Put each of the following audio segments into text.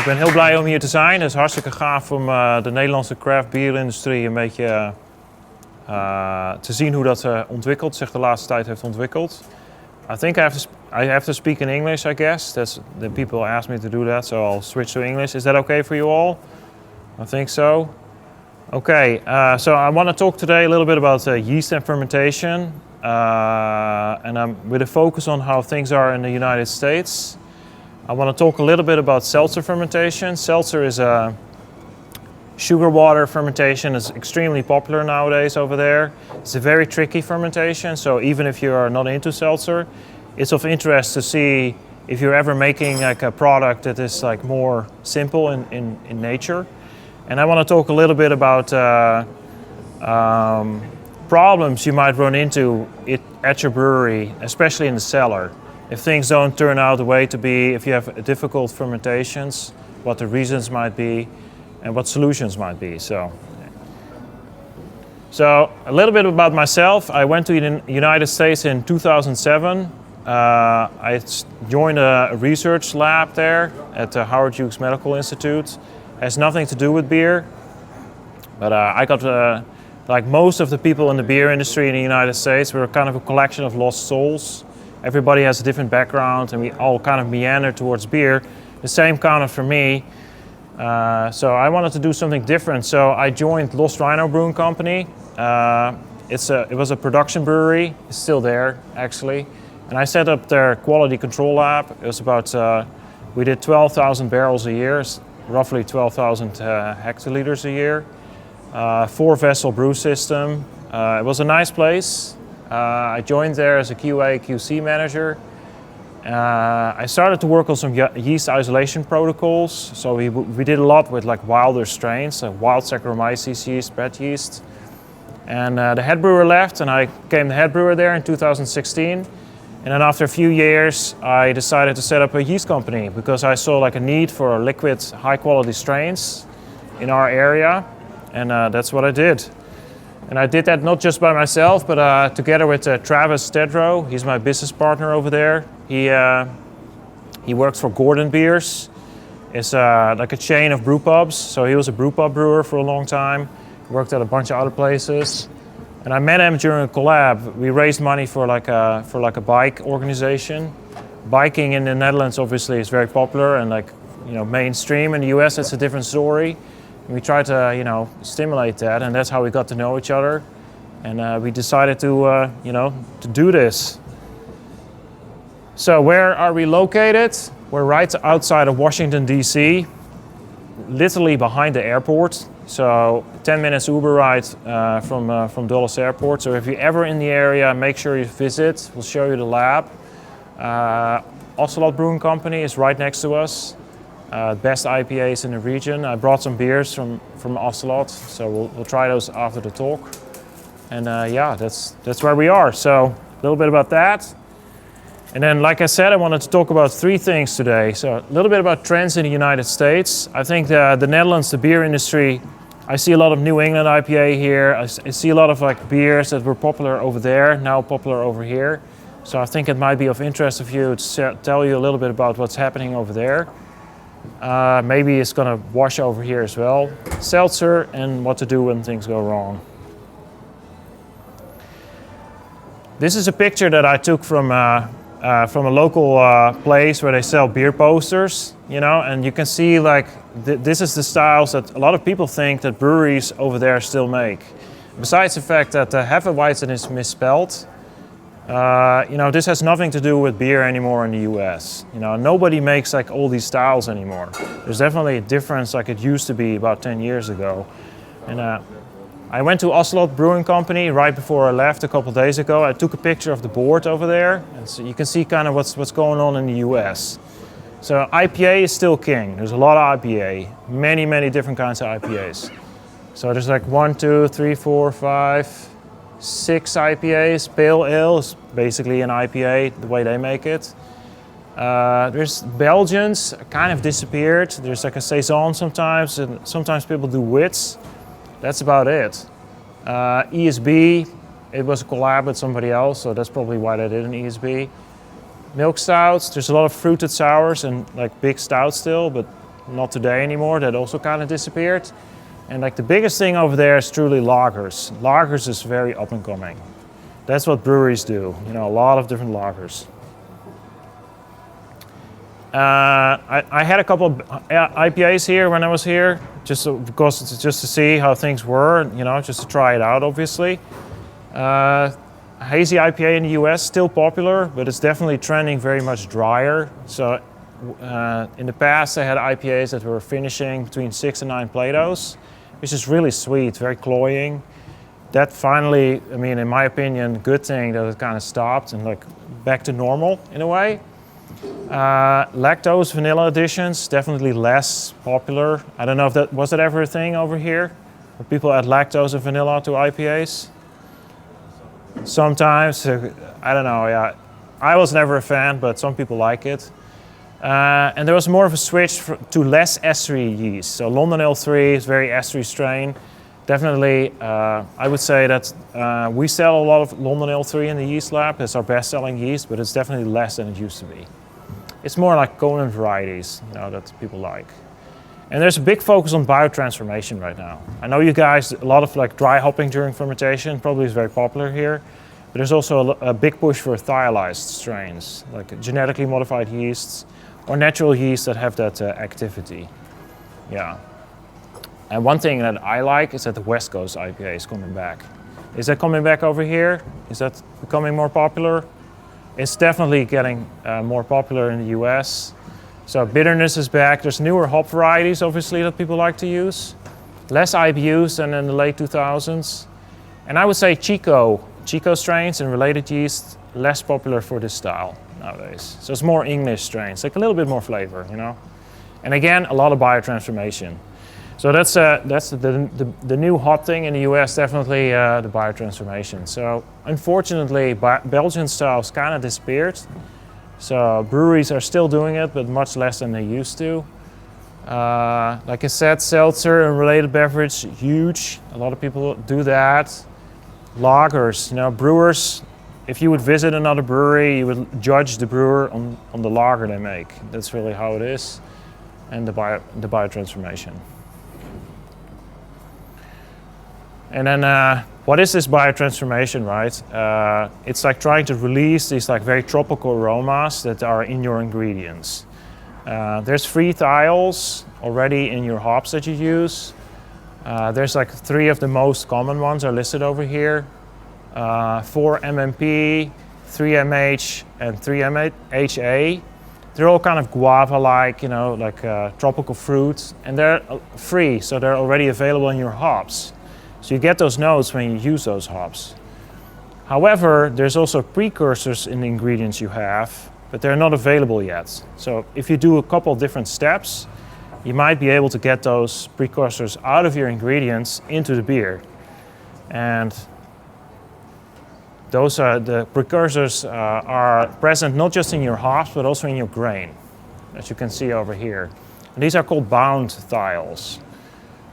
Ik ben heel blij om hier te zijn. Het is hartstikke gaaf om de Nederlandse craft bierindustrie een beetje te zien hoe dat ontwikkelt, zich de laatste tijd heeft ontwikkeld. I think I have to speak in English, I guess. The people asked me to do that, so I'll switch to English. Is that okay for you all? I think so. Okay, so I want to talk today a little bit about yeast and fermentation, and with a focus on how things are in the United States. I want to talk a little bit about seltzer fermentation. Seltzer is a sugar water fermentation. It's extremely popular nowadays over there. It's a very tricky fermentation, so even if you are not into seltzer, it's of interest to see if you're ever making like a product that is like more simple in nature. And I want to talk a little bit about problems you might run into at your brewery, especially in the cellar. If things don't turn out the way to be, if you have difficult fermentations, what the reasons might be, and what solutions might be. So a little bit about myself. I went to the United States in 2007. I joined a research lab there at the Howard Hughes Medical Institute. It has nothing to do with beer, but I got, like most of the people in the beer industry in the United States, we're kind of a collection of lost souls. Everybody has a different background and we all kind of meander towards beer. The same kind of for me. So I wanted to do something different. So I joined Lost Rhino Brewing Company. It was a production brewery. It's still there, actually. And I set up their quality control lab. It was about, we did 12,000 barrels a year, roughly 12,000 hectoliters a year. 4-vessel brew system. It was a nice place. I joined there as a QA/QC manager. I started to work on some yeast isolation protocols. So we did a lot with like wilder strains, wild Saccharomyces yeast, bed yeast. And the head brewer left and I became the head brewer there in 2016. And then after a few years, I decided to set up a yeast company because I saw like a need for liquid, high quality strains in our area. And that's what I did. And I did that not just by myself, but together with Travis Tedrow. He's my business partner over there. He works for Gordon Beers. It's like a chain of brew pubs. So he was a brew pub brewer for a long time. He worked at a bunch of other places. And I met him during a collab. We raised money for like a bike organization. Biking in the Netherlands obviously is very popular and like, you know, mainstream. In the US it's a different story. We tried to, you know, stimulate that, and that's how we got to know each other. And we decided to, to do this. So where are we located? We're right outside of Washington, D.C., literally behind the airport. So 10 minutes Uber ride from Dulles Airport. So if you're ever in the area, make sure you visit. We'll show you the lab. Ocelot Brewing Company is right next to us. Best IPAs in the region. I brought some beers from Ocelot, so we'll try those after the talk. And yeah, that's where we are. So a little bit about that. And then, like I said, I wanted to talk about 3 things today. So a little bit about trends in the United States. I think the Netherlands, the beer industry, I see a lot of New England IPA here. I see a lot of like beers that were popular over there, now popular over here. So I think it might be of interest of you to tell you a little bit about what's happening over there. Maybe it's going to wash over here as well. Seltzer and what to do when things go wrong. This is a picture that I took from a local place where they sell beer posters, you know, and you can see like this is the styles that a lot of people think that breweries over there still make. Besides the fact that Hefeweizen is misspelled, this has nothing to do with beer anymore in the US. You know, nobody makes like all these styles anymore. There's definitely a difference like it used to be about 10 years ago. And I went to Ocelot Brewing Company right before I left a couple of days ago. I took a picture of the board over there, and so you can see kind of what's going on in the US. So IPA is still king. There's a lot of IPA, many different kinds of IPAs. So there's like 1, 2, 3, 4, 5, 6 IPAs. Pale ale is basically an IPA, the way they make it. There's Belgians, kind of disappeared. There's like a Saison sometimes, and sometimes people do wits. That's about it. ESB, it was a collab with somebody else, so that's probably why they did an ESB. Milk stouts, there's a lot of fruited sours and like big stouts still, but not today anymore. That also kind of disappeared. And like the biggest thing over there is truly lagers. Lagers is very up and coming. That's what breweries do, you know, a lot of different lagers. I had a couple of IPAs here when I was here, just to see how things were, you know, just to try it out, obviously. Hazy IPA in the US, still popular, but it's definitely trending very much drier. So in the past, I had IPAs that were finishing between 6 and 9 Platos, which is really sweet, very cloying. That finally, I mean, in my opinion, good thing that it kind of stopped and like back to normal in a way. Lactose vanilla additions, definitely less popular. I don't know if was that ever a thing over here? Where people add lactose and vanilla to IPAs? Sometimes, I don't know, yeah. I was never a fan, but some people like it. And there was more of a switch to less estery yeast. So London Ale 3 is very estery strain. Definitely, I would say that we sell a lot of London Ale 3 in the yeast lab. It's our best-selling yeast, but it's definitely less than it used to be. It's more like Conan varieties, you know, that people like. And there's a big focus on biotransformation right now. I know you guys, a lot of like dry hopping during fermentation probably is very popular here, but there's also a big push for thiolized strains, like genetically modified yeasts or natural yeasts that have that activity. Yeah. And one thing that I like is that the West Coast IPA is coming back. Is that coming back over here? Is that becoming more popular? It's definitely getting more popular in the US. So bitterness is back. There's newer hop varieties, obviously, that people like to use. Less IBUs than in the late 2000s. And I would say Chico strains and related yeast, less popular for this style nowadays. So it's more English strains, like a little bit more flavor, you know. And again, a lot of biotransformation. So that's the new hot thing in the US, definitely the biotransformation. So unfortunately, Belgian styles kind of disappeared. So breweries are still doing it, but much less than they used to. Like I said, seltzer and related beverage, huge. A lot of people do that. Lagers, you know, brewers, if you would visit another brewery, you would judge the brewer on the lager they make. That's really how it is. And the biotransformation. And then, what is this biotransformation, right? It's like trying to release these like very tropical aromas that are in your ingredients. There's free thiols already in your hops that you use. There's like 3 of the most common ones are listed over here. 4-MMP, 3-MH, and 3-MHA. They're all kind of guava-like, you know, like tropical fruit, and they're free, so they're already available in your hops. So you get those notes when you use those hops. However, there's also precursors in the ingredients you have, but they're not available yet. So if you do a couple different steps, you might be able to get those precursors out of your ingredients into the beer. And those are the precursors are present not just in your hops, but also in your grain, as you can see over here. And these are called bound thiols.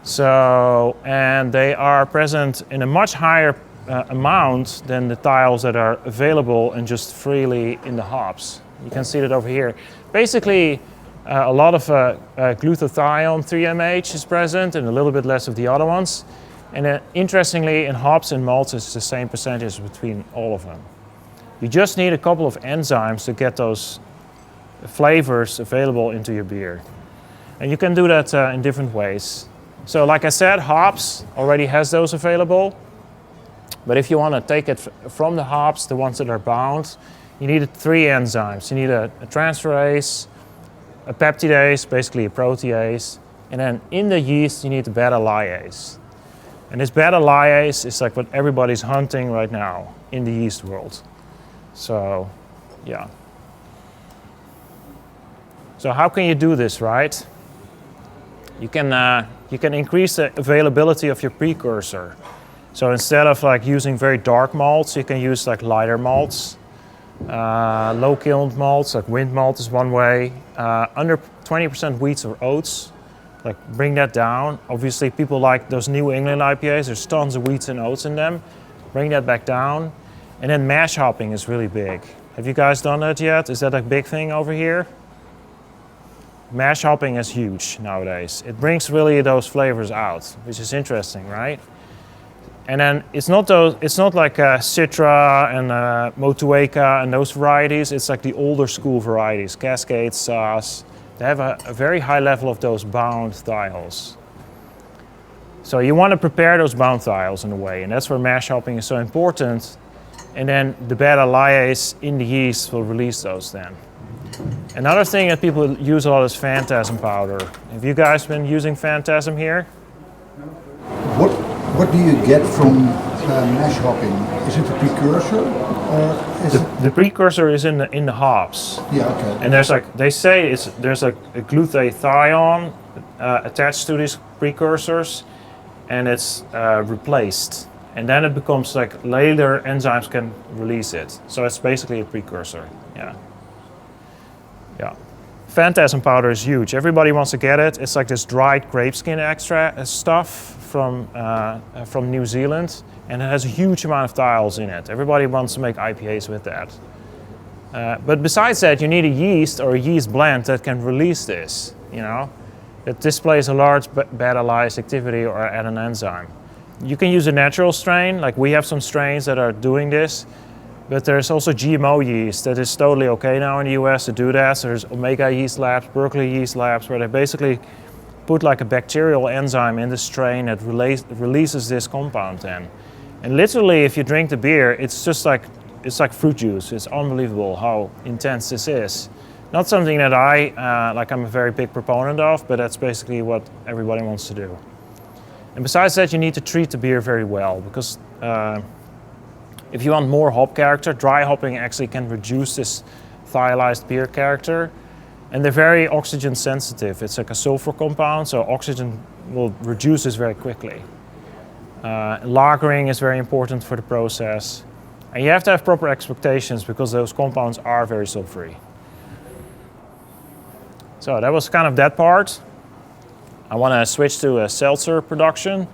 So, and they are present in a much higher amount than the thiols that are available and just freely in the hops. You can see that over here. Basically, a lot of glutathione 3-MH is present and a little bit less of the other ones. And interestingly, in hops and malts, it's the same percentage between all of them. You just need a couple of enzymes to get those flavors available into your beer. And you can do that in different ways. So like I said, hops already has those available. But if you want to take it from the hops, the ones that are bound, you need 3 enzymes. You need a transferase, a peptidase, basically a protease, and then in the yeast you need the beta lyase. And this beta lyase is like what everybody's hunting right now in the yeast world. So, yeah. So how can you do this, right? You can increase the availability of your precursor. So instead of like using very dark malts, you can use like lighter malts. Low kiln malts, like wind malt is one way. Under 20% wheats or oats, like bring that down. Obviously people like those New England IPAs, there's tons of wheats and oats in them. Bring that back down. And then mash hopping is really big. Have you guys done that yet? Is that a big thing over here? mash hopping is huge nowadays. It brings really those flavors out, which is interesting, right? And then it's not like Citra and Motueka and those varieties. It's like the older school varieties, Cascade, Saas. They have a very high level of those bound thiols. So you want to prepare those bound thiols in a way, and that's where mash hopping is so important. And then the beta lyase in the yeast will release those then. Another thing that people use a lot is phantasm powder. Have you guys been using phantasm here? What do you get from mash hopping? Is it a precursor, or is the precursor is in the hops? Yeah, okay. And there's like they say there's like a glutathione attached to these precursors, and it's replaced, and then it becomes like later enzymes can release it. So it's basically a precursor. Yeah. Yeah. Phantasm powder is huge. Everybody wants to get it. It's like this dried grape skin extract stuff from New Zealand, and it has a huge amount of thiols in it. Everybody wants to make IPAs with that. But besides that, you need a yeast or a yeast blend that can release this, you know, that displays a large beta lyase activity or at an enzyme. You can use a natural strain, like we have some strains that are doing this, but there's also GMO yeast that is totally okay now in the US to do that. So there's Omega Yeast Labs, Berkeley Yeast Labs, where they basically put like a bacterial enzyme in the strain that releases this compound then. And literally, if you drink the beer, it's like fruit juice. It's unbelievable how intense this is. Not something that I'm a very big proponent of, but that's basically what everybody wants to do. And besides that, you need to treat the beer very well, because if you want more hop character, dry hopping actually can reduce this thiolized beer character. And they're very oxygen sensitive. It's like a sulfur compound, so oxygen will reduce this very quickly. Lagering is very important for the process. And you have to have proper expectations because those compounds are very sulfury. So that was kind of that part. I want to switch to a seltzer production.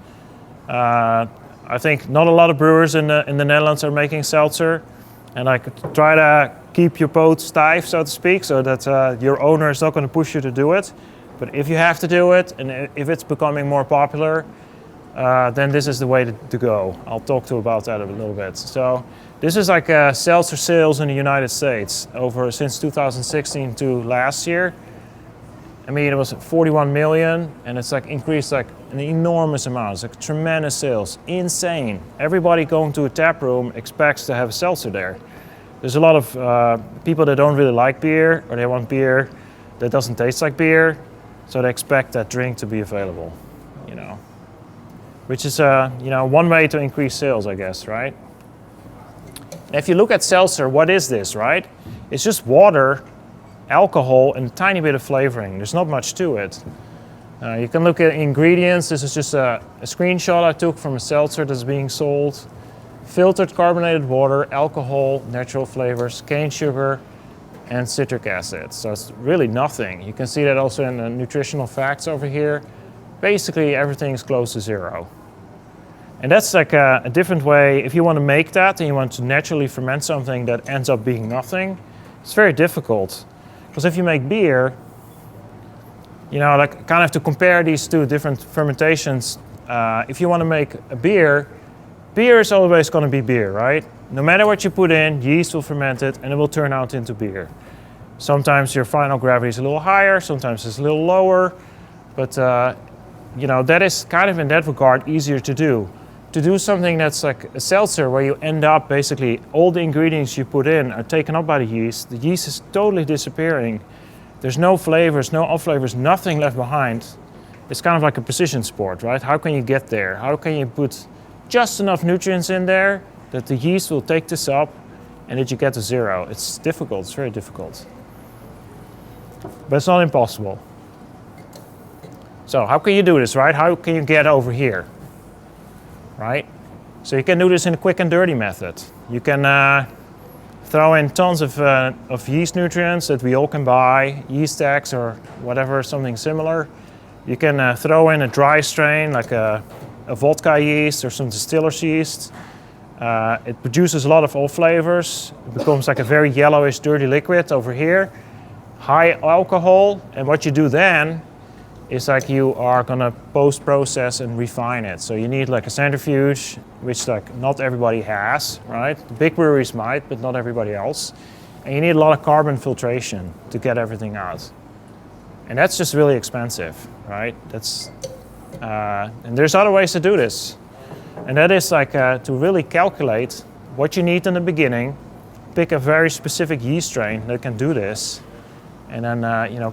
I think not a lot of brewers in the Netherlands are making seltzer. And I could try to keep your boat stiff, so to speak, so that your owner is not going to push you to do it. But if you have to do it, and if it's becoming more popular, then this is the way to go. I'll talk to you about that a little bit. So this is like seltzer sales in the United States since 2016 to last year. I mean, it was 41 million, and it's like increased like an enormous amount. It's like tremendous sales, insane. Everybody going to a tap room expects to have a seltzer there. There's a lot of people that don't really like beer, or they want beer that doesn't taste like beer, so they expect that drink to be available, you know. Which is, one way to increase sales, I guess, right? If you look at seltzer, what is this, right? It's just water, alcohol, and a tiny bit of flavoring. There's not much to it. You can look at ingredients. This is just a screenshot I took from a seltzer that's being sold. Filtered carbonated water, alcohol, natural flavors, cane sugar, and citric acid. So it's really nothing. You can see that also in the nutritional facts over here. Basically, everything is close to zero. And that's like a different way. If you want to make that and you want to naturally ferment something that ends up being nothing, it's very difficult. Because if you make beer, like kind of to compare these two different fermentations, if you want to make a beer is always going to be beer, right? No matter what you put in, yeast will ferment it and it will turn out into beer. Sometimes your final gravity is a little higher, sometimes it's a little lower, but that is kind of in that regard easier to do. To do something that's like a seltzer where you end up basically all the ingredients you put in are taken up by the yeast is totally disappearing. There's no flavors, no off flavors, nothing left behind. It's kind of like a precision sport, right? How can you get there? How can you put just enough nutrients in there that the yeast will take this up and that you get to zero? It's difficult, it's very difficult. But it's not impossible. So how can you do this, right? How can you get over here, right? So you can do this in a quick and dirty method. You can throw in tons of yeast nutrients that we all can buy, yeast X or whatever, something similar. You can throw in a dry strain like a vodka yeast or some distiller's yeast. It produces a lot of off flavors. It becomes like a very yellowish, dirty liquid over here. high alcohol, and what you do then is like you are gonna post-process and refine it. So you need like a centrifuge, which like not everybody has, right? The big breweries might, but not everybody else. And you need a lot of carbon filtration to get everything out. And that's just really expensive, right? And there's other ways to do this. And that is like to really calculate what you need in the beginning, pick a very specific yeast strain that can do this, and then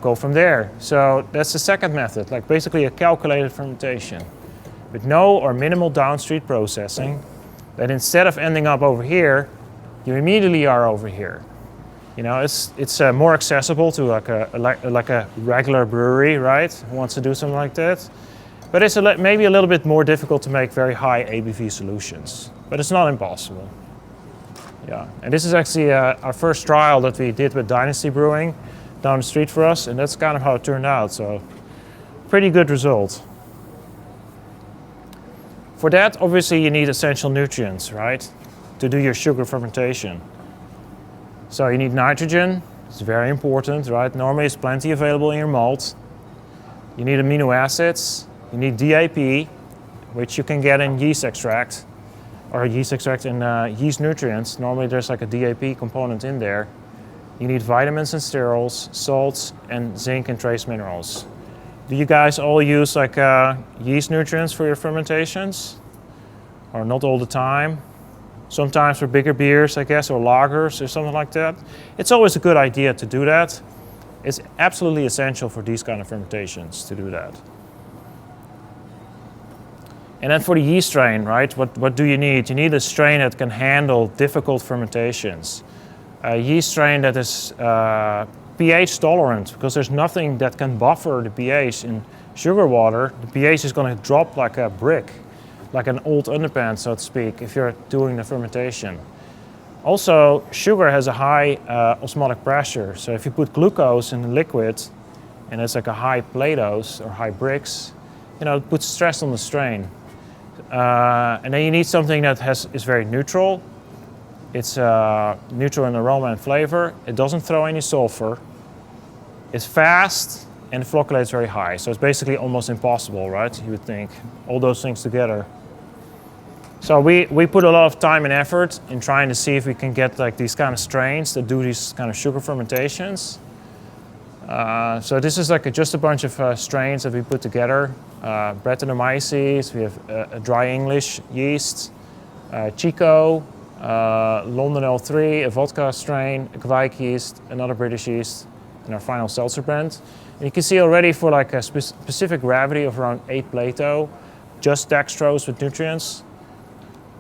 go from there. So that's the second method, like basically a calculated fermentation with no or minimal downstream processing, that instead of ending up over here, you immediately are over here. It's more accessible to like a regular brewery, right? Who wants to do something like that. But it's maybe a little bit more difficult to make very high ABV solutions, but it's not impossible. Yeah, and this is actually our first trial that we did with Dynasty Brewing down the street for us, and that's kind of how it turned out, so pretty good result. For that, obviously you need essential nutrients, right, to do your sugar fermentation. So you need nitrogen, it's very important, right? Normally it's plenty available in your malt. You need amino acids, you need DAP, which you can get in yeast extract, or yeast extract in yeast nutrients. Normally there's like a DAP component in there. You need vitamins and sterols, salts, and zinc and trace minerals. Do you guys all use like yeast nutrients for your fermentations? Or not all the time? Sometimes for bigger beers, I guess, or lagers or something like that. It's always a good idea to do that. It's absolutely essential for these kind of fermentations to do that. And then for the yeast strain, right, what do you need? You need a strain that can handle difficult fermentations. A yeast strain that is pH tolerant, because there's nothing that can buffer the pH in sugar water. The pH is going to drop like a brick, like an old underpants, so to speak, if you're doing the fermentation. Also, sugar has a high osmotic pressure, so if you put glucose in the liquid and it's like a high Platos or high Brix, it puts stress on the strain. And then you need something that is very neutral. It's neutral in aroma and flavor. It doesn't throw any sulfur. It's fast and it flocculates very high. So it's basically almost impossible, right? You would think, all those things together. So we put a lot of time and effort in trying to see if we can get like these kind of strains that do these kind of sugar fermentations. So this is like just a bunch of strains that we put together. Brettanomyces, we have a dry English yeast, Chico, London L3, a vodka strain, a Kwijk yeast, another British yeast, and our final seltzer blend. And you can see already for like a specific gravity of around 8 Plato, just dextrose with nutrients,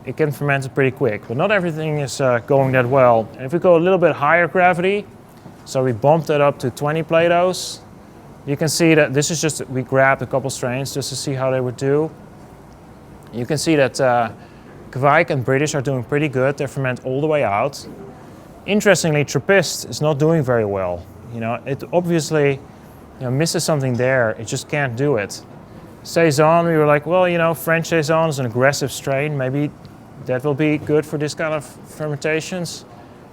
it can ferment it pretty quick. But not everything is going that well. And if we go a little bit higher gravity, so we bumped it up to 20 Platos, you can see that this is just, we grabbed a couple strains just to see how they would do. You can see that Kwijk and British are doing pretty good. They ferment all the way out. Interestingly, Trappist is not doing very well. It obviously misses something there. It just can't do it. Saison, we were like, well, French Saison is an aggressive strain. Maybe that will be good for this kind of fermentations.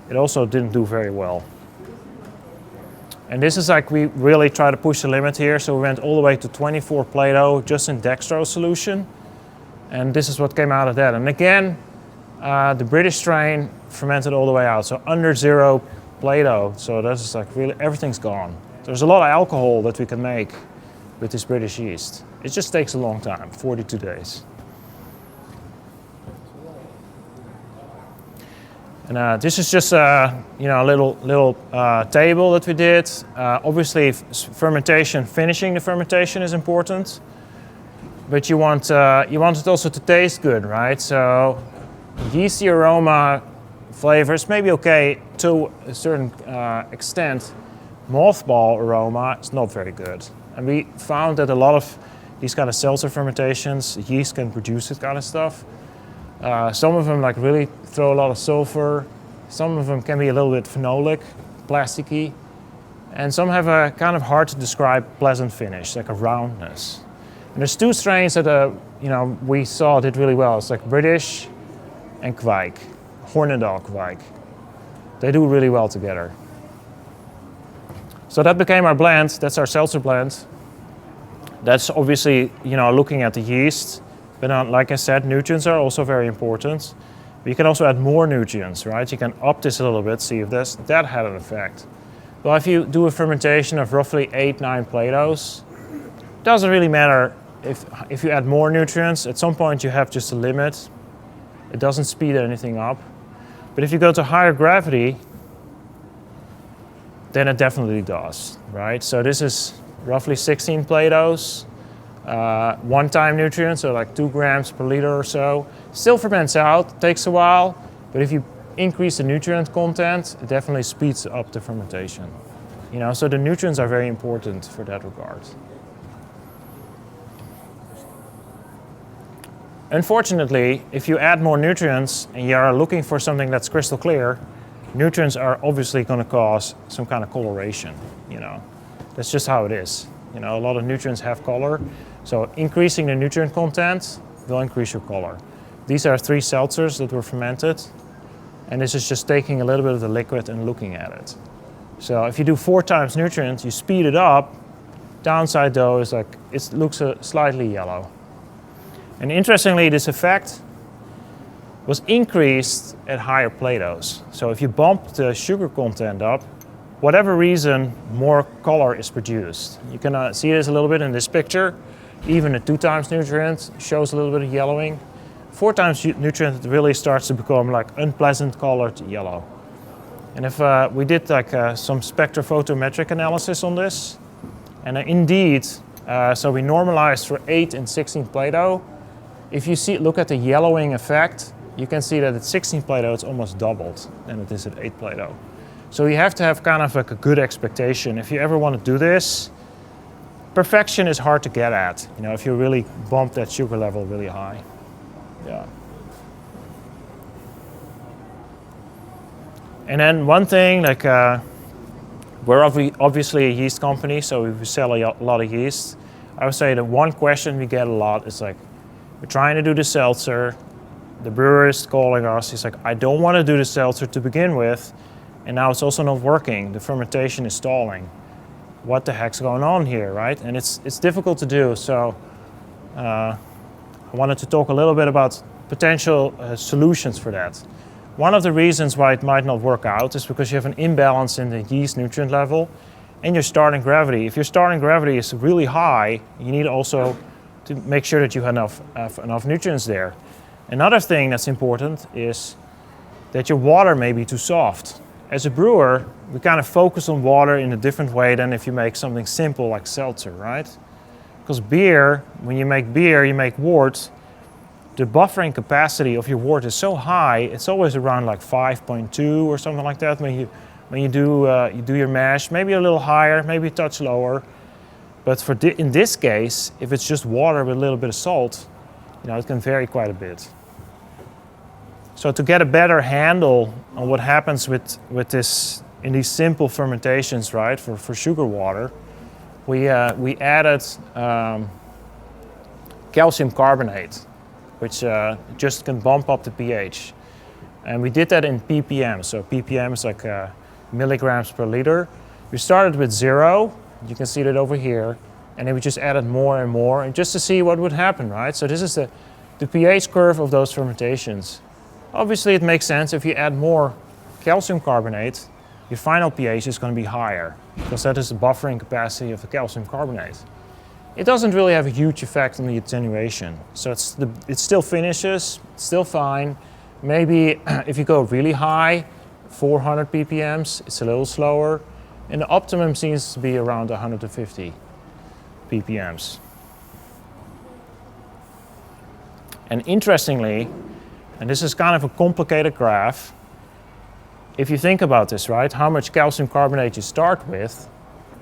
It also didn't do very well. And this is like, we really try to push the limit here. So we went all the way to 24 Plato just in dextrose solution. And this is what came out of that. And again, the British strain fermented all the way out. So under 0 Plato. So that's like really, everything's gone. There's a lot of alcohol that we can make with this British yeast. It just takes a long time, 42 days. And this is just a little table that we did. Obviously, fermentation, finishing the fermentation is important, but you want it also to taste good, right? So, yeasty aroma, flavors maybe okay to a certain extent. Mothball aroma is not very good, and we found that a lot of these kind of seltzer fermentations, yeast can produce this kind of stuff. Some of them like really throw a lot of sulfur. Some of them can be a little bit phenolic, plasticky. And some have a kind of hard to describe pleasant finish, like a roundness. And there's 2 strains that we saw did really well. It's like British and Kwijk, Hornedal Kwijk. They do really well together. So that became our blend. That's our seltzer blend. That's obviously, looking at the yeast. But like I said, nutrients are also very important. But you can also add more nutrients, right? You can up this a little bit, see if that had an effect. Well, if you do a fermentation of roughly 8-9 Platos, it doesn't really matter if you add more nutrients. At some point you have just a limit. It doesn't speed anything up. But if you go to higher gravity, then it definitely does, right? So this is roughly 16 Platos, one-time nutrients, so like 2 grams per liter or so. Still ferments out, takes a while, but if you increase the nutrient content, it definitely speeds up the fermentation. So the nutrients are very important for that regard. Unfortunately, if you add more nutrients and you are looking for something that's crystal clear, nutrients are obviously going to cause some kind of coloration. That's just how it is. A lot of nutrients have color, so increasing the nutrient content will increase your color. These are 3 seltzers that were fermented, and this is just taking a little bit of the liquid and looking at it. So if you do 4 times nutrients, you speed it up. Downside though is it looks slightly yellow. And interestingly, this effect was increased at higher Platos. So if you bump the sugar content up, whatever reason, more color is produced. You can see this a little bit in this picture. Even at 2 times nutrient shows a little bit of yellowing. 4 times nutrient, it really starts to become like unpleasant colored yellow. And if we did some spectrophotometric analysis on this, and indeed, so we normalized for 8 and 16 Plato. If you look at the yellowing effect, you can see that at 16 Plato it's almost doubled than it is at 8 Plato. So you have to have kind of like a good expectation. If you ever want to do this, perfection is hard to get at, if you really bump that sugar level really high. Yeah. And then one thing, we're obviously a yeast company, so we sell a lot of yeast. I would say the one question we get a lot is we're trying to do the seltzer. The brewer is calling us. He's like, I don't want to do the seltzer to begin with, and now it's also not working. The fermentation is stalling. What the heck's going on here, right? And it's difficult to do. So I wanted to talk a little bit about potential solutions for that. One of the reasons why it might not work out is because you have an imbalance in the yeast nutrient level and your starting gravity. If your starting gravity is really high, you need also to make sure that you have enough nutrients there. Another thing that's important is that your water may be too soft. As a brewer, we kind of focus on water in a different way than if you make something simple like seltzer, right? Because beer, when you make beer, you make wort, the buffering capacity of your wort is so high, it's always around like 5.2 or something like that when you do your mash, maybe a little higher, maybe a touch lower. But in this case, if it's just water with a little bit of salt, it can vary quite a bit. So to get a better handle on what happens with this in these simple fermentations, right, for sugar water, we added calcium carbonate, which just can bump up the pH. And we did that in ppm. So ppm is like milligrams per liter. We started with 0. You can see that over here. And then we just added more and more, and just to see what would happen, right? So this is the pH curve of those fermentations. Obviously, it makes sense if you add more calcium carbonate, your final pH is going to be higher, because that is the buffering capacity of the calcium carbonate. It doesn't really have a huge effect on the attenuation. So it still finishes, it's still fine. Maybe if you go really high, 400 ppms, it's a little slower. And the optimum seems to be around 150 ppms. And interestingly, and this is kind of a complicated graph, if you think about this, right, how much calcium carbonate you start with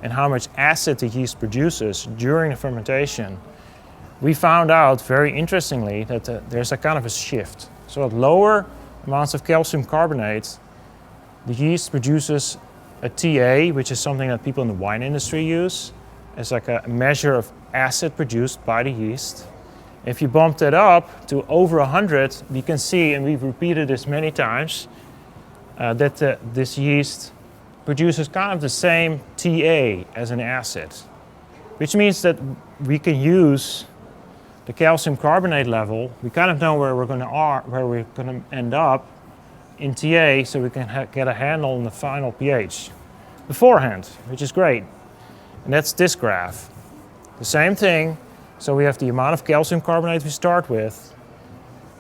and how much acid the yeast produces during the fermentation, we found out very interestingly that there's a kind of a shift. So at lower amounts of calcium carbonate, the yeast produces a TA, which is something that people in the wine industry use. It's like a measure of acid produced by the yeast. If you bump that up to over 100, you can see, and we've repeated this many times, that this yeast produces kind of the same TA as an acid, which means that we can use the calcium carbonate level. We kind of know where we're going to end up in TA, so we can get a handle on the final pH beforehand, which is great. And that's this graph. The same thing. So we have the amount of calcium carbonate we start with,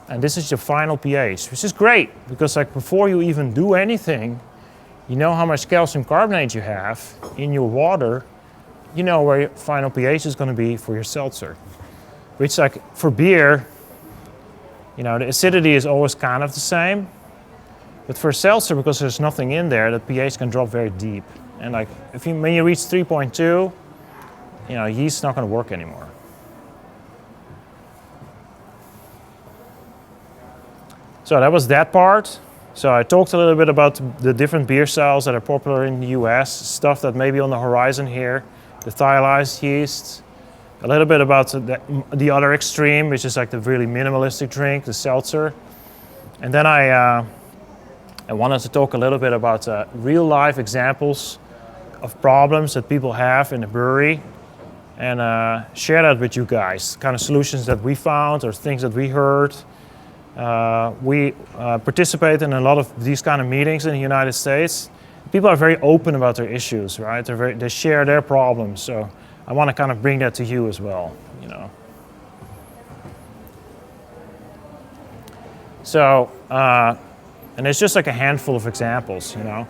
and this is your final pH, which is great because like before you even do anything, you know how much calcium carbonate you have in your water. You know where your final pH is going to be for your seltzer. Which, like for beer, you know, the acidity is always kind of the same. But for seltzer, because there's nothing in there, the pH can drop very deep. And like when you reach 3.2, you know, yeast is not going to work anymore. So that was that part. So I talked a little bit about the different beer styles that are popular in the US, stuff that may be on the horizon here, the thiolized yeast, a little bit about the other extreme, which is like the really minimalistic drink, the seltzer. And then I wanted to talk a little bit about real life examples of problems that people have in a brewery and share that with you guys, kind of solutions that we found or things that we heard. We participate in a lot of these kind of meetings in the United States. People are very open about their issues, right? They share their problems. So I want to kind of bring that to you as well, you know. So, and it's just like a handful of examples, you know.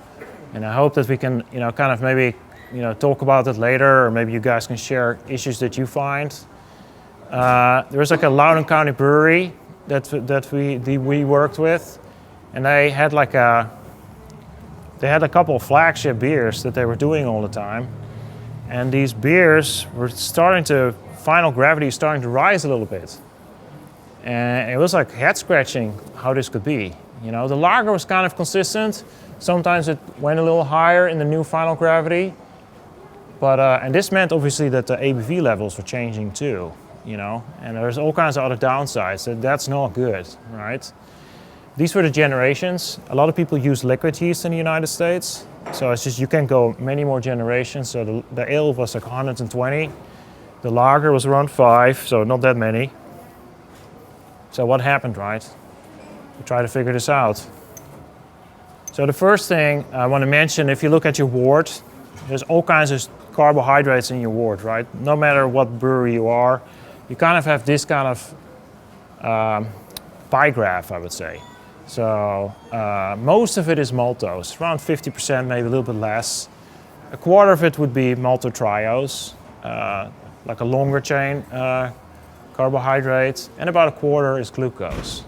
And I hope that we can, you know, kind of maybe, you know, talk about it later, or maybe you guys can share issues that you find. There's like a Loudoun County brewery that we worked with, and they had a couple of flagship beers that they were doing all the time, and these beers were final gravity starting to rise a little bit, and it was like head scratching how this could be. You know, the lager was kind of consistent. Sometimes it went a little higher in the new final gravity, but and this meant obviously that the ABV levels were changing too. You know, and there's all kinds of other downsides. That's not good, right? These were the generations. A lot of people use liquid yeast in the United States, so it's just you can go many more generations. So the ale was like 120, the lager was around 5, so not that many. So what happened, right? We try to figure this out. So the first thing I want to mention, if you look at your wort, there's all kinds of carbohydrates in your wort, right? No matter what brewery you are, you kind of have this kind of pie graph, I would say. So most of it is maltose, around 50%, maybe a little bit less. A quarter of it would be maltotriose, like a longer chain carbohydrate, and about a quarter is glucose.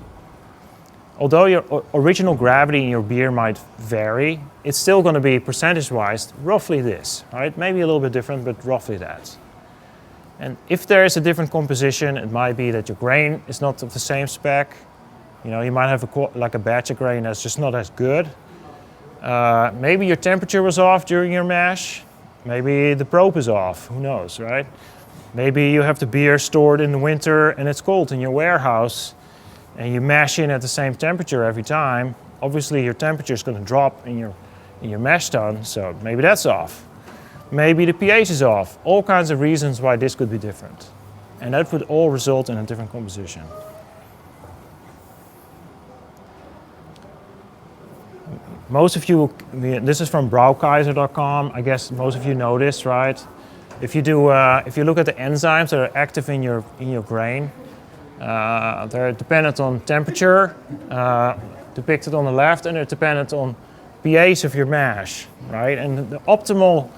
Although your original gravity in your beer might vary, it's still going to be percentage-wise roughly this, right? Maybe a little bit different, but roughly that. And if there is a different composition, it might be that your grain is not of the same spec. You know, you might have a batch of grain that's just not as good. Maybe your temperature was off during your mash. Maybe the probe is off, who knows, right? Maybe you have the beer stored in the winter and it's cold in your warehouse and you mash in at the same temperature every time. Obviously your temperature is going to drop in your mash tun, so maybe that's off. Maybe the pH is off. All kinds of reasons why this could be different. And that would all result in a different composition. Most of you, this is from Braukaiser.com. I guess most of you know this, right? If you look at the enzymes that are active in your grain, they're dependent on temperature, depicted on the left, and they're dependent on pH of your mash, right? And the optimal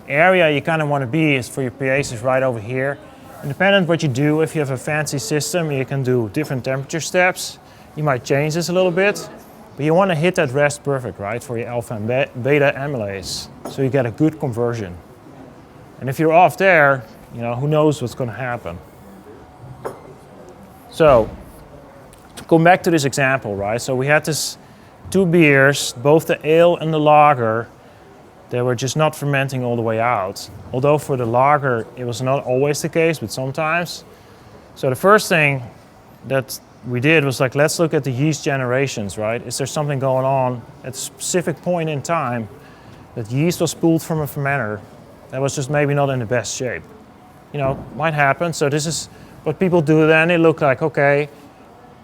area you kind of want to be is for your pH is right over here. And depending on what you do, if you have a fancy system, you can do different temperature steps. You might change this a little bit, but you want to hit that rest perfect, right, for your alpha and beta amylase, so you get a good conversion. And if you're off there, you know, who knows what's going to happen. So, to come back to this example, right, so we had this two beers, both the ale and the lager. They were just not fermenting all the way out. Although for the lager, it was not always the case, but sometimes. So the first thing that we did was like, let's look at the yeast generations, right? Is there something going on at a specific point in time that yeast was pulled from a fermenter that was just maybe not in the best shape. You know, might happen. So this is what people do then. They look like, okay,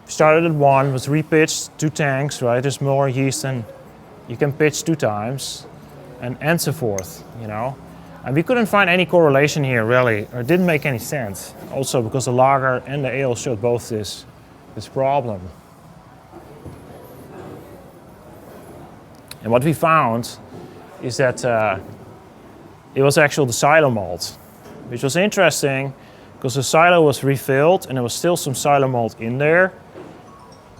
started at 1, was repitched 2 tanks, right? There's more yeast than you can pitch 2 times, and so forth, you know. And we couldn't find any correlation here, really, or it didn't make any sense. Also because the lager and the ale showed both this problem. And what we found is that it was actually the silo malt, which was interesting because the silo was refilled and there was still some silo malt in there.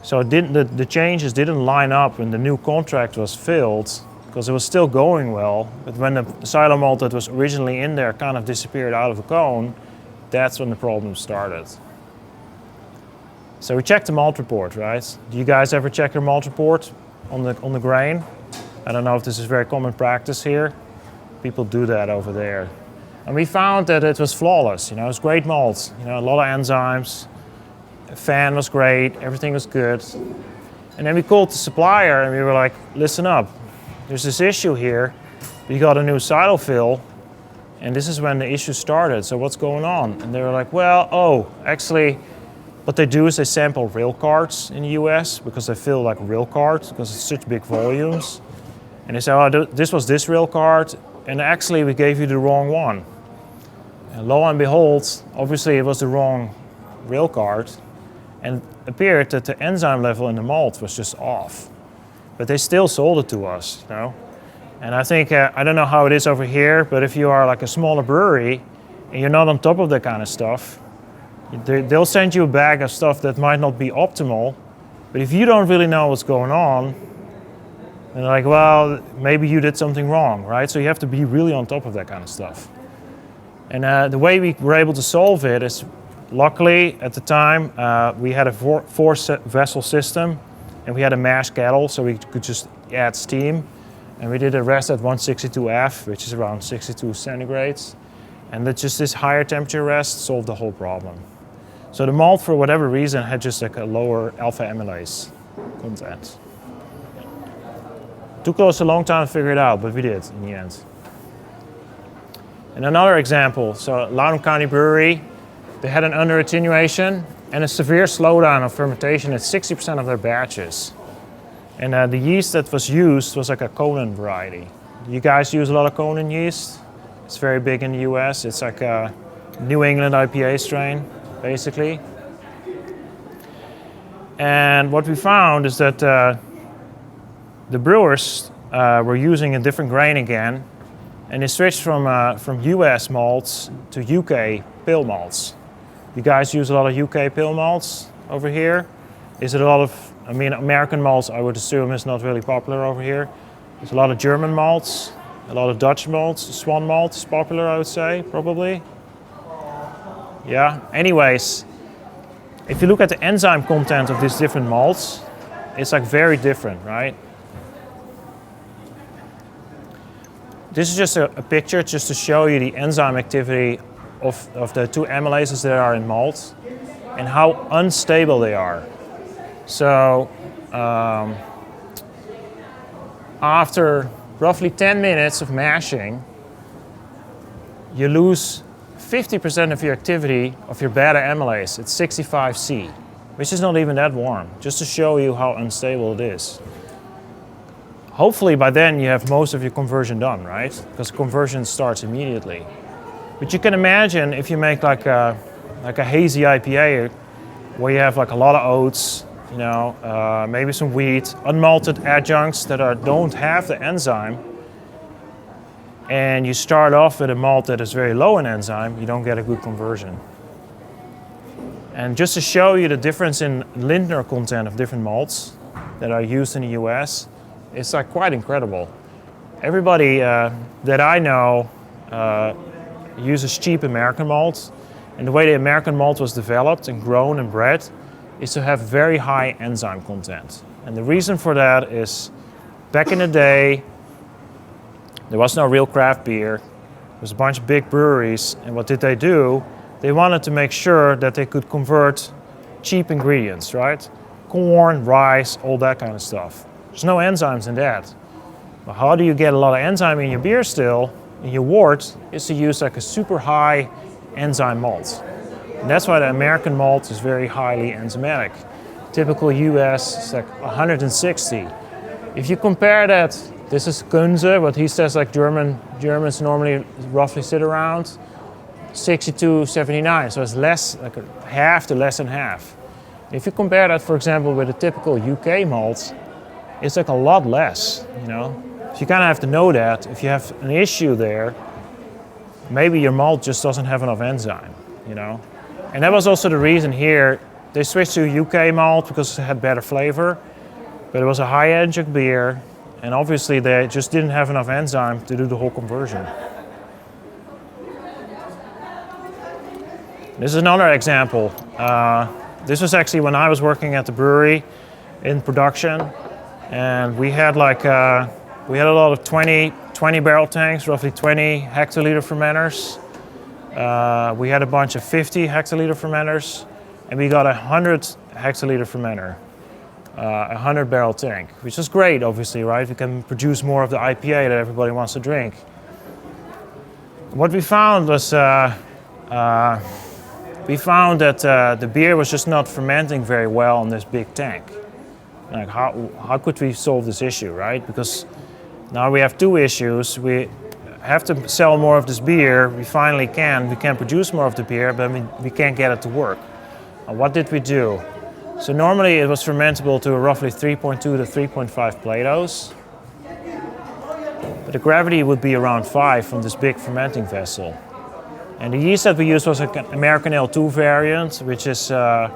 So it didn't, the changes didn't line up when the new contract was filled because it was still going well. But when the silo malt that was originally in there kind of disappeared out of the cone, that's when the problem started. So we checked the malt report, right? Do you guys ever check your malt report on the grain? I don't know if this is very common practice here. People do that over there. And we found that it was flawless, you know, it was great malt, you know, a lot of enzymes, the fan was great, everything was good. And then we called the supplier and we were like, listen up, there's this issue here, we got a new silo fill, and this is when the issue started, so what's going on? And they were like, well, actually, what they do is they sample rail carts in the US because they fill like rail carts because it's such big volumes. And they say, oh, this was this rail cart, and actually we gave you the wrong one. And lo and behold, obviously it was the wrong rail cart, and it appeared that the enzyme level in the malt was just off. But they still sold it to us, you know. And I think, I don't know how it is over here, but if you are like a smaller brewery and you're not on top of that kind of stuff, they'll send you a bag of stuff that might not be optimal, but if you don't really know what's going on, and they're like, well, maybe you did something wrong, right? So you have to be really on top of that kind of stuff. And the way we were able to solve it is, luckily at the time, we had a four vessel system, and we had a mash kettle, so we could just add steam. And we did a rest at 162F, which is around 62 centigrades. And that just this higher temperature rest solved the whole problem. So the malt, for whatever reason, had just like a lower alpha amylase content. Took us a long time to figure it out, but we did in the end. And another example, so Loudoun County Brewery, they had an under attenuation and a severe slowdown of fermentation at 60% of their batches. And the yeast that was used was like a Conan variety. You guys use a lot of Conan yeast? It's very big in the US. It's like a New England IPA strain, basically. And what we found is that the brewers were using a different grain again, and they switched from US malts to UK pale malts. You guys use a lot of UK pale malts over here? Is it a lot of, I mean, American malts I would assume is not really popular over here. There's a lot of German malts, a lot of Dutch malts. Swan malt is popular, I would say, probably. Yeah, anyways, if you look at the enzyme content of these different malts, it's like very different, right? This is just a picture just to show you the enzyme activity of the two amylases that are in malt and how unstable they are. So after roughly 10 minutes of mashing, you lose 50% of your activity of your beta amylase at 65C, which is not even that warm, just to show you how unstable it is. Hopefully by then you have most of your conversion done, right? Because conversion starts immediately. But you can imagine if you make like a hazy IPA where you have like a lot of oats, you know, maybe some wheat, unmalted adjuncts that don't have the enzyme, and you start off with a malt that is very low in enzyme, you don't get a good conversion. And just to show you the difference in Lindner content of different malts that are used in the US, it's like quite incredible. Everybody that I know uses cheap American malt, and the way the American malt was developed and grown and bred is to have very high enzyme content. And the reason for that is back in the day, there was no real craft beer. There was a bunch of big breweries, and what did they do? They wanted to make sure that they could convert cheap ingredients, right? Corn, rice, all that kind of stuff. There's no enzymes in that. But how do you get a lot of enzyme in your beer still, in your wort, is to use like a super high enzyme malt. And that's why the American malt is very highly enzymatic. Typical US is like 160. If you compare that, this is Kunze, what he says like Germans normally roughly sit around, 62, 79. So it's less, like half to less than half. If you compare that, for example, with a typical UK malt, it's like a lot less, you know. So you kind of have to know that if you have an issue there, maybe your malt just doesn't have enough enzyme, you know. And that was also the reason here, they switched to UK malt because it had better flavor, but it was a high-end beer, and obviously they just didn't have enough enzyme to do the whole conversion. This is another example. This was actually when I was working at the brewery in production, and we had like we had a lot of 20 barrel tanks, roughly 20 hectoliter fermenters. We had a bunch of 50 hectoliter fermenters, and we got a 100 hectoliter fermenter, a 100 barrel tank, which is great, obviously, right? We can produce more of the IPA that everybody wants to drink. What we found was the beer was just not fermenting very well on this big tank. Like how could we solve this issue, right? Because now we have two issues. We have to sell more of this beer. We finally can. We can produce more of the beer, but we can't get it to work. And what did we do? So normally it was fermentable to roughly 3.2 to 3.5 Platos. But the gravity would be around 5 from this big fermenting vessel. And the yeast that we used was an American Ale2 variant, which is, gosh,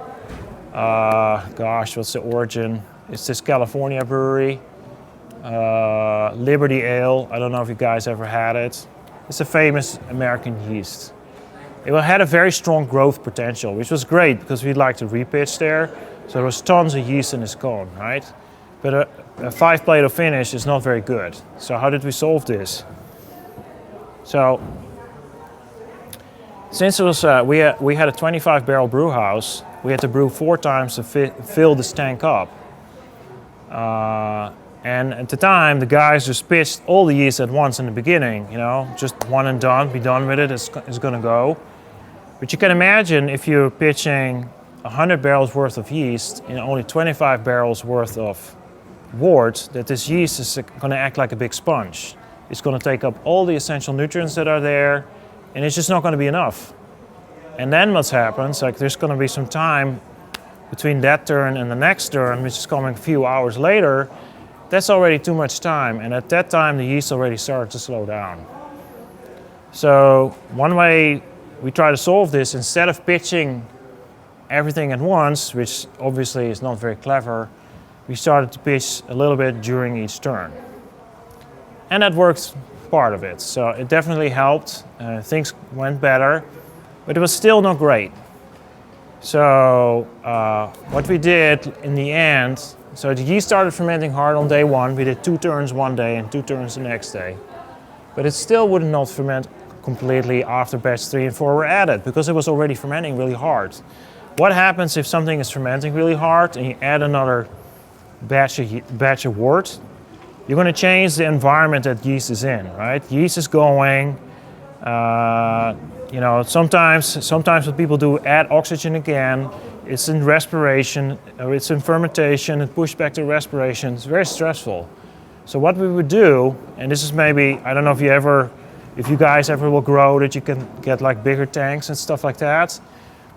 what's the origin? It's this California brewery, Liberty Ale. I don't know if you guys ever had it. It's a famous American yeast. It had a very strong growth potential, which was great because we liked to repitch there. So there was tons of yeast in this cone, right? But a 5 Plato finish is not very good. So how did we solve this? So since it was, we had a 25 barrel brew house, we had to brew 4 times to fill this tank up. And at the time, the guys just pitched all the yeast at once in the beginning, you know, just one and done, be done with it, it's gonna go. But you can imagine if you're pitching 100 barrels worth of yeast in only 25 barrels worth of wort, that this yeast is gonna act like a big sponge. It's gonna take up all the essential nutrients that are there, and it's just not gonna be enough. And then what happens, like there's gonna be some time between that turn and the next turn, which is coming a few hours later. That's already too much time, and at that time the yeast already started to slow down. So one way we try to solve this, instead of pitching everything at once, which obviously is not very clever, we started to pitch a little bit during each turn. And that worked part of it, so it definitely helped. Things went better, but it was still not great. So what we did in the end, so the yeast started fermenting hard on day 1. We did 2 turns one day and 2 turns the next day. But it still would not ferment completely after batch 3 and 4 were added because it was already fermenting really hard. What happens if something is fermenting really hard and you add another batch of wort? You're going to change the environment that yeast is in, right? Yeast is going, you know, sometimes what people do, add oxygen again. It's in respiration, or it's in fermentation, it pushes back to respiration. It's very stressful. So what we would do, and this is maybe, I don't know if you guys ever will grow that you can get like bigger tanks and stuff like that.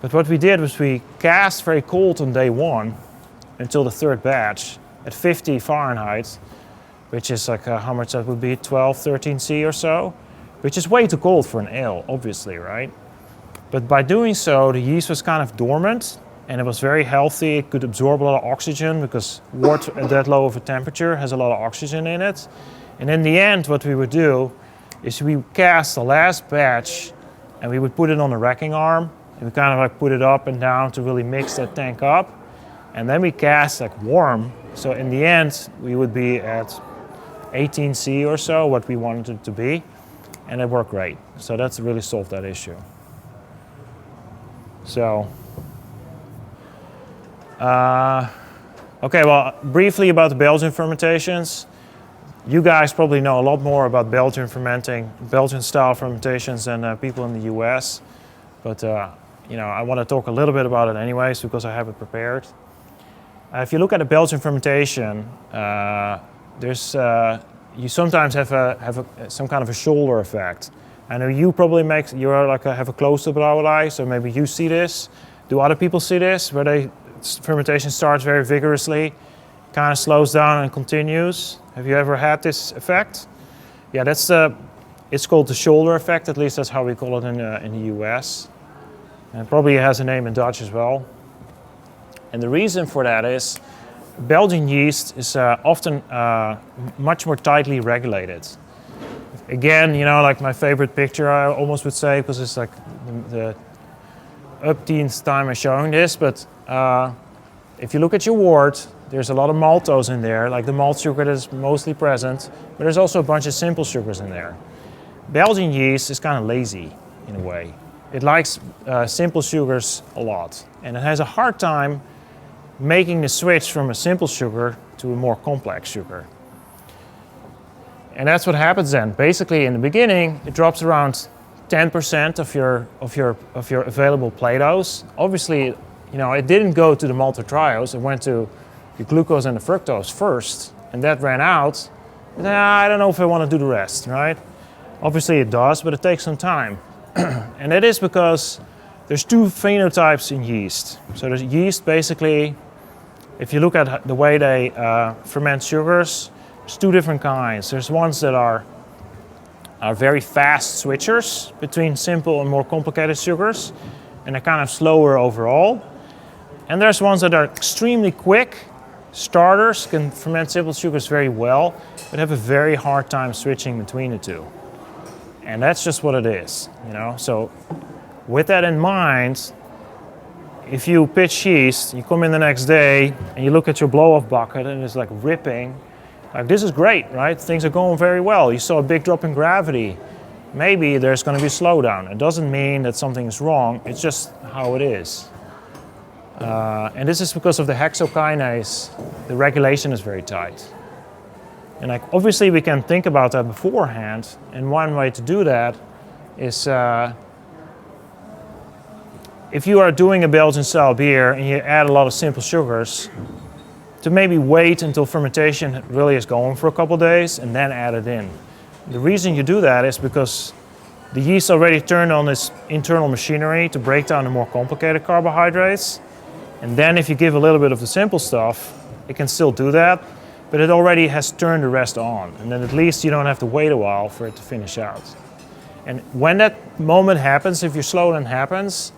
But what we did was we cast very cold on day 1 until the 3rd batch at 50 Fahrenheit, which is like how much that would be, 12, 13 C or so, which is way too cold for an ale, obviously, right? But by doing so, the yeast was kind of dormant and it was very healthy. It could absorb a lot of oxygen because wort at that low of a temperature has a lot of oxygen in it. And in the end, what we would do is we would cast the last batch and we would put it on the racking arm and we kind of like put it up and down to really mix that tank up. And then we cast like warm. So in the end, we would be at 18 C or so, what we wanted it to be. And it worked great. So that's really solved that issue. So, okay, well, briefly about the Belgian fermentations. You guys probably know a lot more about Belgian style fermentations than people in the US. But I want to talk a little bit about it anyways because I have it prepared. If you look at a Belgian fermentation, you sometimes have some kind of a shoulder effect. I know you probably have a close-up eye, so maybe you see this. Do other people see this, where fermentation starts very vigorously, kind of slows down and continues? Have you ever had this effect? Yeah, it's called the shoulder effect. At least that's how we call it in the US. And it probably has a name in Dutch as well. And the reason for that is Belgian yeast is often much more tightly regulated. Again, like my favorite picture, I almost would say, because it's like the upteenth time I'm showing this, but if you look at your wort, there's a lot of maltose in there, like the malt sugar that is mostly present, but there's also a bunch of simple sugars in there. Belgian yeast is kind of lazy in a way. It likes simple sugars a lot, and it has a hard time making the switch from a simple sugar to a more complex sugar. And that's what happens then. Basically, in the beginning, it drops around 10% of your available Play-Dohs. Obviously, it didn't go to the maltodextrose. It went to the glucose and the fructose first, and that ran out. I don't know if I want to do the rest, right? Obviously, it does, but it takes some time. And that is because there's two phenotypes in yeast. So there's yeast, basically, if you look at the way they ferment sugars, there's two different kinds. There's ones that are very fast switchers between simple and more complicated sugars, and they're kind of slower overall. And there's ones that are extremely quick starters, can ferment simple sugars very well, but have a very hard time switching between the two. And that's just what it is, So with that in mind, if you pitch yeast, you come in the next day and you look at your blow-off bucket and it's like ripping, like this is great, right? Things are going very well. You saw a big drop in gravity. Maybe there's going to be a slowdown. It doesn't mean that something is wrong. It's just how it is. And this is because of the hexokinase. The regulation is very tight. And obviously we can think about that beforehand. And one way to do that is if you are doing a Belgian style beer and you add a lot of simple sugars, to maybe wait until fermentation really is going for a couple of days and then add it in. The reason you do that is because the yeast already turned on its internal machinery to break down the more complicated carbohydrates. And then if you give a little bit of the simple stuff, it can still do that, but it already has turned the rest on. And then at least you don't have to wait a while for it to finish out. And when that moment happens, if your slowdown happens,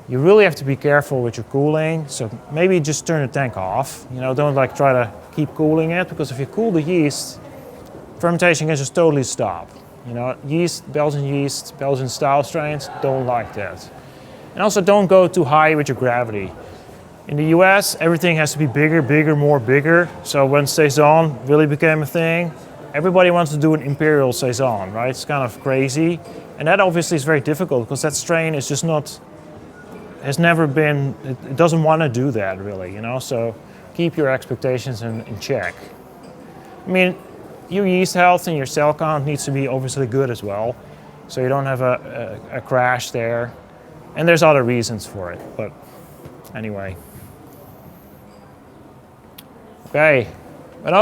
you really have to be careful with your cooling. So maybe just turn the tank off. Don't try to keep cooling it, because if you cool the yeast, fermentation can just totally stop. Belgian style strains don't like that. And also don't go too high with your gravity. In the US, everything has to be bigger, more bigger. So when Saison really became a thing, everybody wants to do an imperial Saison, right? It's kind of crazy. And that obviously is very difficult because that strain is just not, it doesn't want to do that really, So keep your expectations in check. I mean, your yeast health and your cell count needs to be obviously good as well. So you don't have a crash there. And there's other reasons for it, but anyway. Okay, but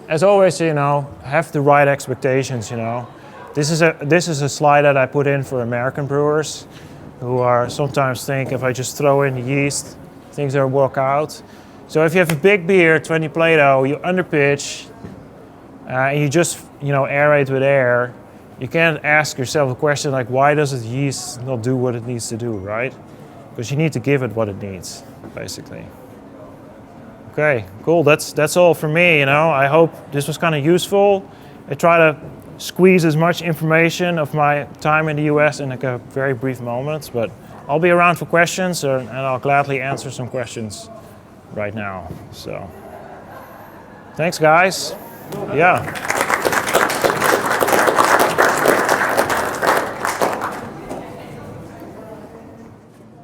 as always, have the right expectations, This is a slide that I put in for American brewers who are sometimes think if I just throw in the yeast, things will work out. So if you have a big beer, 20 Play-Doh, you underpitch, and you just, aerate with air, you can't ask yourself a question like, why does the yeast not do what it needs to do, right? Because you need to give it what it needs, basically. Okay, cool. That's all for me. I hope this was kind of useful. I try to squeeze as much information of my time in the US in a very brief moment, but I'll be around for questions, and I'll gladly answer some questions right now. So, thanks, guys. Yeah.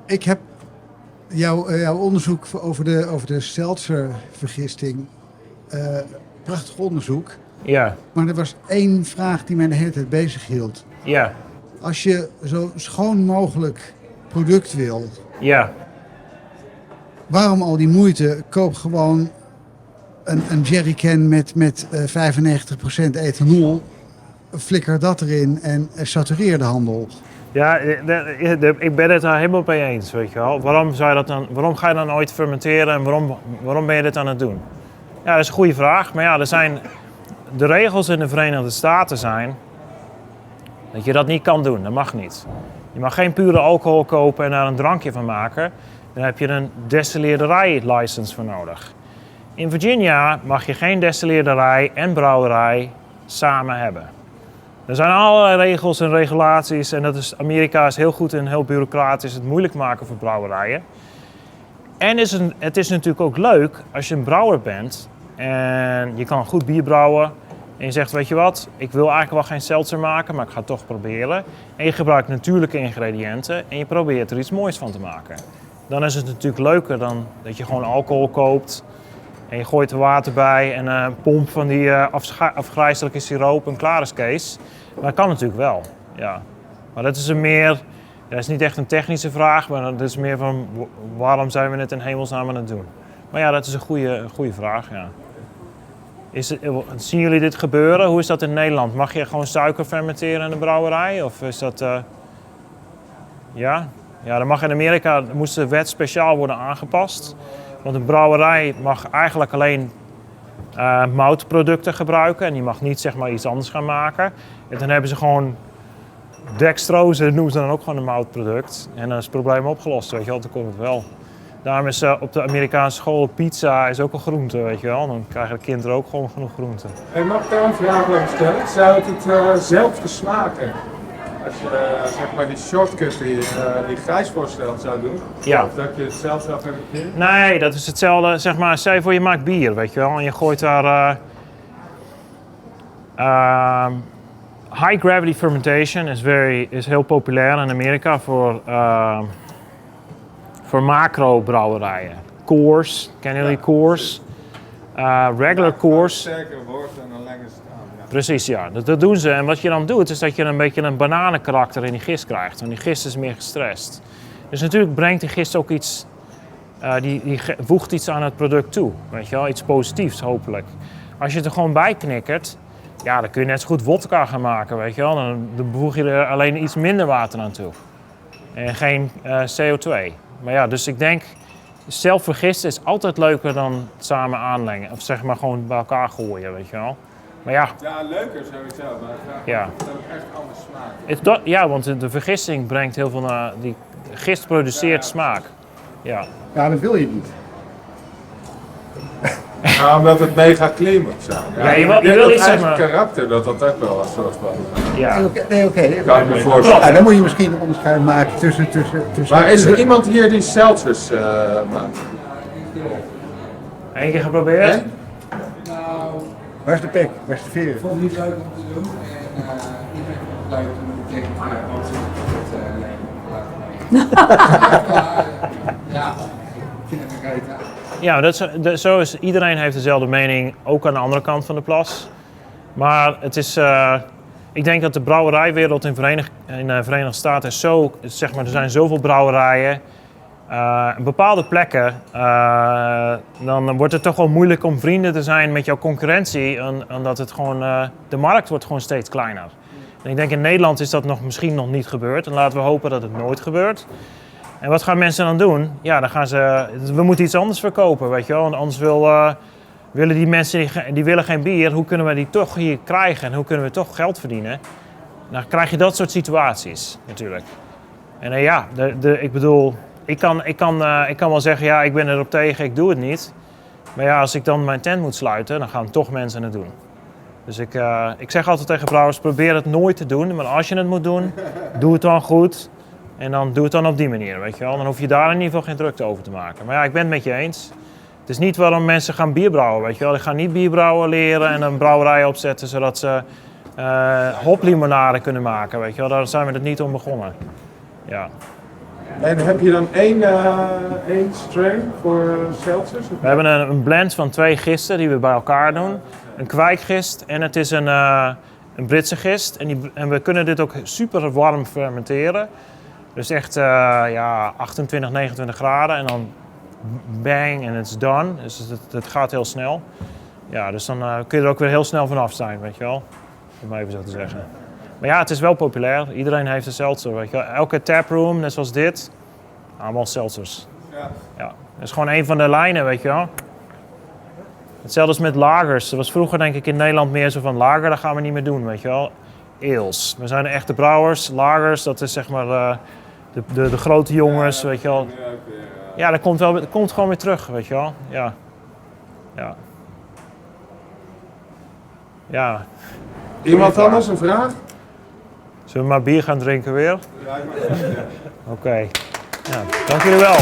Ik heb jouw onderzoek over de seltzervergisting, prachtig onderzoek. Ja, Maar er was één vraag die mij de hele tijd bezig hield. ja, Als je zo schoon mogelijk product wil, ja. waarom al die moeite? Koop gewoon een jerrycan met 95% ethanol, flikker dat erin en satureer de handel. Ja, ik ben het daar helemaal mee eens, weet je wel. Waarom ga je dan ooit fermenteren en waarom ben je dit aan het doen? Ja, dat is een goede vraag. Maar ja, de regels in de Verenigde Staten zijn dat je dat niet kan doen. Dat mag niet. Je mag geen pure alcohol kopen en daar een drankje van maken. Dan heb je een destilleerderij-license voor nodig. In Virginia mag je geen destilleerderij en brouwerij samen hebben. Er zijn allerlei regels en regulaties en Amerika is heel goed en heel bureaucratisch het moeilijk maken voor brouwerijen. En het is natuurlijk ook leuk als je een brouwer bent en je kan goed bier brouwen en je zegt, weet je wat, ik wil eigenlijk wel geen seltzer maken, maar ik ga het toch proberen. En je gebruikt natuurlijke ingrediënten en je probeert er iets moois van te maken. Dan is het natuurlijk leuker dan dat je gewoon alcohol koopt en je gooit er water bij en een pomp van die afgrijzelijke siroop en klaar is Kees. Maar dat kan natuurlijk wel, ja. Maar dat is niet echt een technische vraag, maar dat is meer van waarom zijn we het in hemelsnaam aan het doen? Maar ja, dat is een goede vraag, ja. Zien jullie dit gebeuren? Hoe is dat in Nederland? Mag je gewoon suiker fermenteren in de brouwerij? Of is dat... Ja? Ja, dan mag in Amerika moest de wet speciaal worden aangepast. Want een brouwerij mag eigenlijk alleen moutproducten gebruiken. En die mag niet zeg maar iets anders gaan maken. En dan hebben ze gewoon dextrose, dat noemen ze dan ook gewoon een moutproduct. En dan is het probleem opgelost, weet je wel. Dan komt het wel. Daarom is op de Amerikaanse school pizza is ook een groente, weet je wel. Dan krijgen de kinderen ook gewoon genoeg groenten. Hey, mag ik daar een vraag over stellen? Zou het hetzelfde smaken als je zeg maar die shortcut die Gijs voorstelt zou doen? Ja. Of dat je het zelf zou fermenteren? Nee, dat is hetzelfde. Zeg maar, stel je voor je maakt bier, weet je wel. En je gooit daar... high gravity fermentation is heel populair in Amerika voor macro-brouwerijen. Coors, kennen jullie Coors? Regular Coors. Sterker wordt en dan langer staan. Ja. Precies, ja. Dat doen ze. En wat je dan doet, is dat je een beetje een bananenkarakter in die gist krijgt. Want die gist is meer gestrest. Dus natuurlijk brengt die gist ook iets... die voegt iets aan het product toe. Weet je wel? Iets positiefs, hopelijk. Als je het er gewoon bij knikkert... Ja, dan kun je net zo goed wodka gaan maken, weet je wel. Dan voeg je er alleen iets minder water aan toe. En geen CO2. Maar ja, dus ik denk... Zelf vergisten is altijd leuker dan samen aanlengen. Of zeg maar gewoon bij elkaar gooien, weet je wel. Maar ja... Ja, leuker sowieso, maar ik Ja. vraag of het ook echt anders smaakt. Ja, want de vergisting brengt heel veel naar... Die gist produceert smaak. Ja. Ja, dat wil je niet. Nou, omdat het mega clean moet zijn. Ja, je wil Ik denk dat iets, zeg eigen maar- karakter, dat ook wel een soort van... Ja. Nee, oké. Kan ik me voorstellen. Ja, dan moet je misschien een onderscheid maken tussen... Maar is er iemand hier die seltzers maakt? Eén keer geprobeerd? Hè? Waar is de pek? Waar is de veer? Ik vond het niet leuk om te doen en iedereen vond het leuk om te denken, maar wat ja, ik vind het een reet uit. Ja, zo is, iedereen heeft dezelfde mening, ook aan de andere kant van de plas. Maar het is, ik denk dat de brouwerijwereld in de Verenigde Staten is zo, zeg maar, er zijn zoveel brouwerijen. Op bepaalde plekken, dan wordt het toch wel moeilijk om vrienden te zijn met jouw concurrentie, omdat het gewoon, de markt wordt gewoon steeds kleiner. En ik denk in Nederland is dat misschien nog niet gebeurd en laten we hopen dat het nooit gebeurt. En wat gaan mensen dan doen? Ja, dan gaan we moeten iets anders verkopen, weet je wel. Want anders willen die mensen, die willen geen bier, hoe kunnen we die toch hier krijgen en hoe kunnen we toch geld verdienen? Dan krijg je dat soort situaties natuurlijk. En ja, ik bedoel, ik kan wel zeggen, ja, ik ben erop tegen, ik doe het niet. Maar ja, als ik dan mijn tent moet sluiten, dan gaan toch mensen het doen. Dus ik zeg altijd tegen brouwers, probeer het nooit te doen. Maar als je het moet doen, doe het dan goed. En dan doe het dan op die manier, weet je wel. Dan hoef je daar in ieder geval geen drukte over te maken. Maar ja, ik ben het met je eens. Het is niet waarom mensen gaan bierbrouwen, weet je wel. Die gaan niet bierbrouwen leren en een brouwerij opzetten, zodat ze hoplimonade kunnen maken, weet je wel. Daar zijn we het niet om begonnen. Ja. En heb je dan één strain voor seltzers? We hebben een blend van 2 gisten die we bij elkaar doen. een kwijkgist en het is een Britse gist. En we kunnen dit ook super warm fermenteren. Dus echt ja, 28, 29 graden en dan bang en it's done. Dus het gaat heel snel. Ja, dus dan kun je er ook weer heel snel vanaf zijn, weet je wel. Om maar even zo te zeggen. Maar ja, het is wel populair. Iedereen heeft een seltzer, weet je wel. Elke taproom, net zoals dit, allemaal seltzers. Ja. Ja, dat is gewoon een van de lijnen, weet je wel. Hetzelfde als met lagers. Er was vroeger denk ik in Nederland meer zo van lager, dat gaan we niet meer doen, weet je wel. Ales. We zijn de echte brouwers. Lagers, dat is zeg maar de grote jongens, weet je wel. Ja, dat komt gewoon weer terug, weet je wel. Ja. Ja. Ja. Iemand anders een vraag? Zullen we maar bier gaan drinken weer? Ja, ik mag het. Oké. Ja, dank jullie wel.